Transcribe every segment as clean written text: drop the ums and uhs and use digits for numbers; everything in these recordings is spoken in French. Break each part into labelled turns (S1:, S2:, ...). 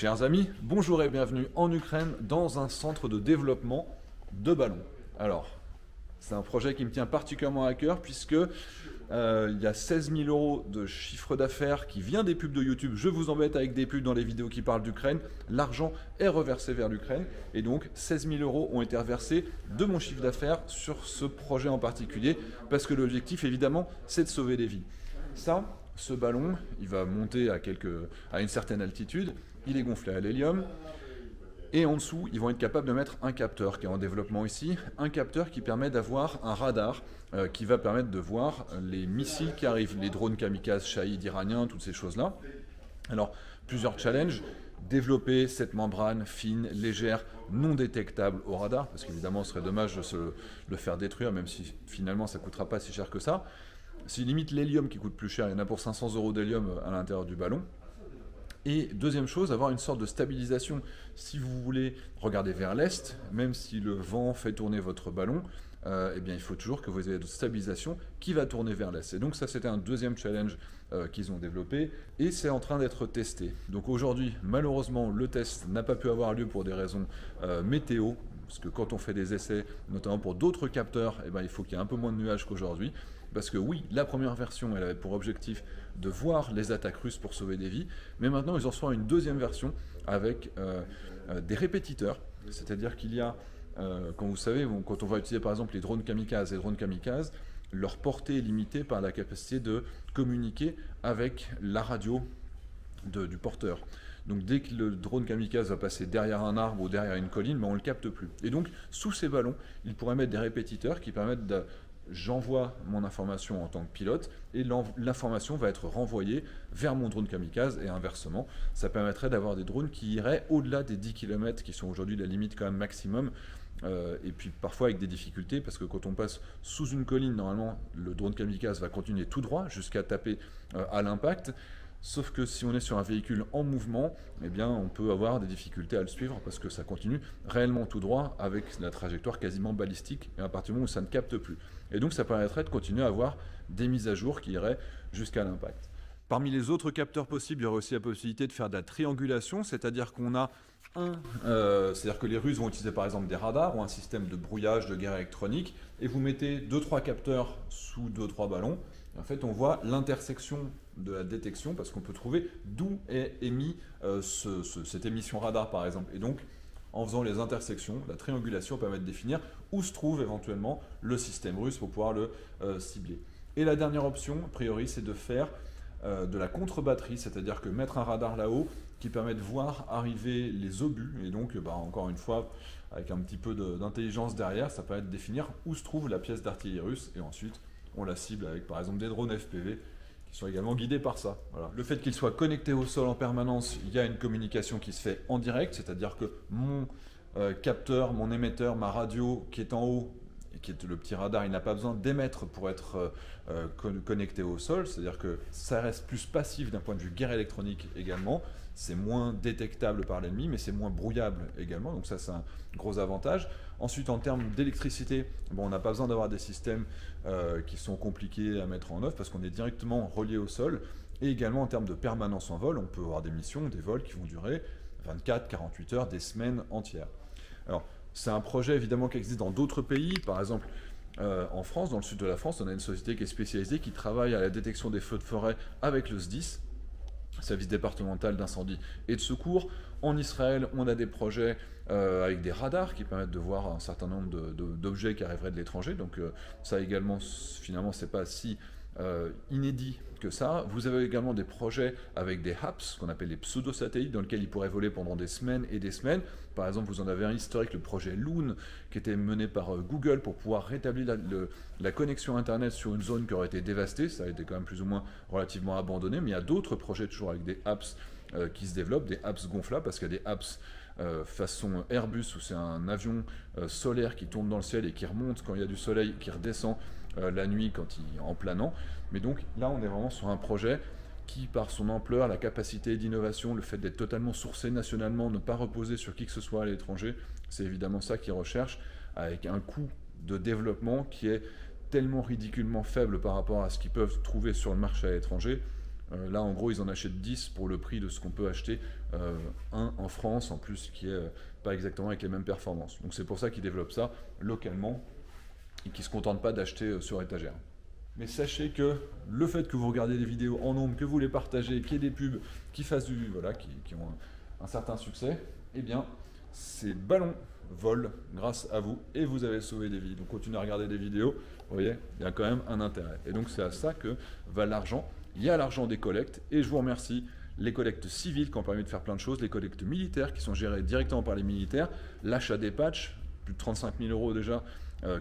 S1: Chers amis, bonjour et bienvenue en Ukraine dans un centre de développement de ballons. Alors, c'est un projet qui me tient particulièrement à cœur puisque il y a 16 000 euros de chiffre d'affaires qui vient des pubs de YouTube. Je vous embête avec des pubs dans les vidéos qui parlent d'Ukraine. L'argent est reversé vers l'Ukraine et donc 16 000 euros ont été reversés de mon chiffre d'affaires sur ce projet en particulier parce que l'objectif évidemment c'est de sauver des vies. Ce ballon, il va monter à une certaine altitude, il est gonflé à l'hélium, et en dessous, ils vont être capables de mettre un capteur qui est en développement ici, un capteur qui permet d'avoir un radar qui va permettre de voir les missiles qui arrivent, les drones kamikazes, Shahed iraniens, toutes ces choses-là. Alors, plusieurs challenges. Développer cette membrane fine, légère, non détectable au radar, parce qu'évidemment, ce serait dommage de se le faire détruire, même si finalement, ça ne coûtera pas si cher que ça. Si limite l'hélium qui coûte plus cher, il y en a pour 500 euros d'hélium à l'intérieur du ballon. Et deuxième chose, avoir une sorte de stabilisation. Si vous voulez regarder vers l'est, même si le vent fait tourner votre ballon, eh bien, il faut toujours que vous ayez de stabilisation qui va tourner vers l'est. Et donc ça, c'était un deuxième challenge qu'ils ont développé et c'est en train d'être testé. Donc aujourd'hui, malheureusement, le test n'a pas pu avoir lieu pour des raisons météo. Parce que quand on fait des essais, notamment pour d'autres capteurs, eh ben, il faut qu'il y ait un peu moins de nuages qu'aujourd'hui. Parce que oui, la première version, elle avait pour objectif de voir les attaques russes pour sauver des vies. Mais maintenant, ils en sont à une deuxième version avec des répétiteurs. C'est-à-dire qu'il y a, quand vous savez, quand on va utiliser par exemple les drones kamikazes, leur portée est limitée par la capacité de communiquer avec la radio du porteur. Donc dès que le drone kamikaze va passer derrière un arbre ou derrière une colline, on ne le capte plus. Et donc sous ces ballons, il pourrait mettre des répétiteurs qui permettent de... J'envoie mon information en tant que pilote et l'information va être renvoyée vers mon drone kamikaze et inversement. Ça permettrait d'avoir des drones qui iraient au-delà des 10 km qui sont aujourd'hui la limite quand même maximum. Et puis parfois avec des difficultés parce que quand on passe sous une colline, normalement le drone kamikaze va continuer tout droit jusqu'à taper à l'impact. Sauf que si on est sur un véhicule en mouvement, eh bien, on peut avoir des difficultés à le suivre parce que ça continue réellement tout droit avec la trajectoire quasiment balistique et à partir du moment où ça ne capte plus. Et donc ça permettrait de continuer à avoir des mises à jour qui iraient jusqu'à l'impact. Parmi les autres capteurs possibles, il y aurait aussi la possibilité de faire de la triangulation, c'est-à-dire qu'on a c'est-à-dire que les Russes vont utiliser par exemple des radars ou un système de brouillage de guerre électronique et vous mettez 2-3 capteurs sous 2-3 ballons. En fait, on voit l'intersection de la détection parce qu'on peut trouver d'où est émis cette émission radar par exemple. Et donc, en faisant les intersections, la triangulation permet de définir où se trouve éventuellement le système russe pour pouvoir le cibler. Et la dernière option, a priori, c'est de faire de la contre-batterie, c'est-à-dire que mettre un radar là-haut qui permet de voir arriver les obus, et donc encore une fois, avec un petit peu d'intelligence derrière, ça permet de définir où se trouve la pièce d'artillerie russe, et ensuite on la cible avec par exemple des drones FPV qui sont également guidés par ça. Voilà. Le fait qu'ils soient connectés au sol en permanence, il y a une communication qui se fait en direct, c'est-à-dire que mon capteur, mon émetteur, ma radio qui est en haut, et qui est le petit radar, il n'a pas besoin d'émettre pour être connecté au sol, c'est-à-dire que ça reste plus passif d'un point de vue guerre électronique également, c'est moins détectable par l'ennemi, mais c'est moins brouillable également, donc ça c'est un gros avantage. Ensuite, en termes d'électricité, on n'a pas besoin d'avoir des systèmes qui sont compliqués à mettre en œuvre, parce qu'on est directement relié au sol, et également en termes de permanence en vol, on peut avoir des missions, des vols qui vont durer 24, 48 heures, des semaines entières. Alors, c'est un projet évidemment qui existe dans d'autres pays, par exemple en France, dans le sud de la France, on a une société qui est spécialisée, qui travaille à la détection des feux de forêt avec le SDIS, service départemental d'incendie et de secours. En Israël, on a des projets avec des radars qui permettent de voir un certain nombre d'objets qui arriveraient de l'étranger, donc ça également, finalement, c'est pas si inédit que ça. Vous avez également des projets avec des HAPS, qu'on appelle les pseudo-satellites, dans lesquels ils pourraient voler pendant des semaines et des semaines. Par exemple, vous en avez un historique, le projet Loon, qui était mené par Google pour pouvoir rétablir la connexion Internet sur une zone qui aurait été dévastée. Ça a été quand même plus ou moins relativement abandonné, mais il y a d'autres projets toujours avec des apps qui se développent, des apps gonflables, parce qu'il y a des apps façon Airbus, où c'est un avion solaire qui tourne dans le ciel et qui remonte quand il y a du soleil, qui redescend la nuit en planant. Mais donc là, on est vraiment sur un projet qui, par son ampleur, la capacité d'innovation, le fait d'être totalement sourcé nationalement, ne pas reposer sur qui que ce soit à l'étranger, c'est évidemment ça qu'ils recherchent, avec un coût de développement qui est tellement ridiculement faible par rapport à ce qu'ils peuvent trouver sur le marché à l'étranger, Là, en gros, ils en achètent 10 pour le prix de ce qu'on peut acheter un en France, en plus, qui est pas exactement avec les mêmes performances. Donc c'est pour ça qu'ils développent ça localement et qu'ils ne se contentent pas d'acheter sur étagère. Mais sachez que le fait que vous regardez les vidéos en nombre, que vous les partagez, qu'il y ait des pubs qui fassent voilà, qui ont un certain succès, eh bien, ces ballons volent grâce à vous et vous avez sauvé des vies. Donc continuez à regarder des vidéos, vous voyez, il y a quand même un intérêt. Et donc c'est à ça que va l'argent. Il y a l'argent des collectes et je vous remercie. Les collectes civiles qui ont permis de faire plein de choses, les collectes militaires qui sont gérées directement par les militaires, l'achat des patchs, plus de 35 000 € déjà,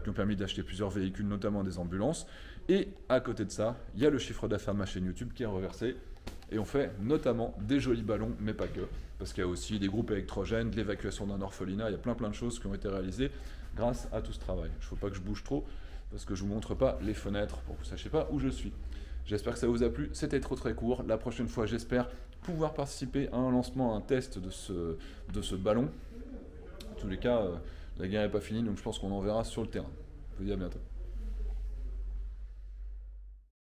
S1: qui ont permis d'acheter plusieurs véhicules, notamment des ambulances. Et à côté de ça, il y a le chiffre d'affaires de ma chaîne YouTube qui est reversé. Et on fait notamment des jolis ballons, mais pas que. Parce qu'il y a aussi des groupes électrogènes, de l'évacuation d'un orphelinat, il y a plein de choses qui ont été réalisées grâce à tout ce travail. Il ne faut pas que je bouge trop, parce que je ne vous montre pas les fenêtres, pour que vous ne sachiez pas où je suis. J'espère que ça vous a plu, c'était trop très court. La prochaine fois, j'espère pouvoir participer à un lancement, à un test de ce ballon. En tous les cas, la guerre n'est pas finie, donc je pense qu'on en verra sur le terrain. Je vous dis à bientôt.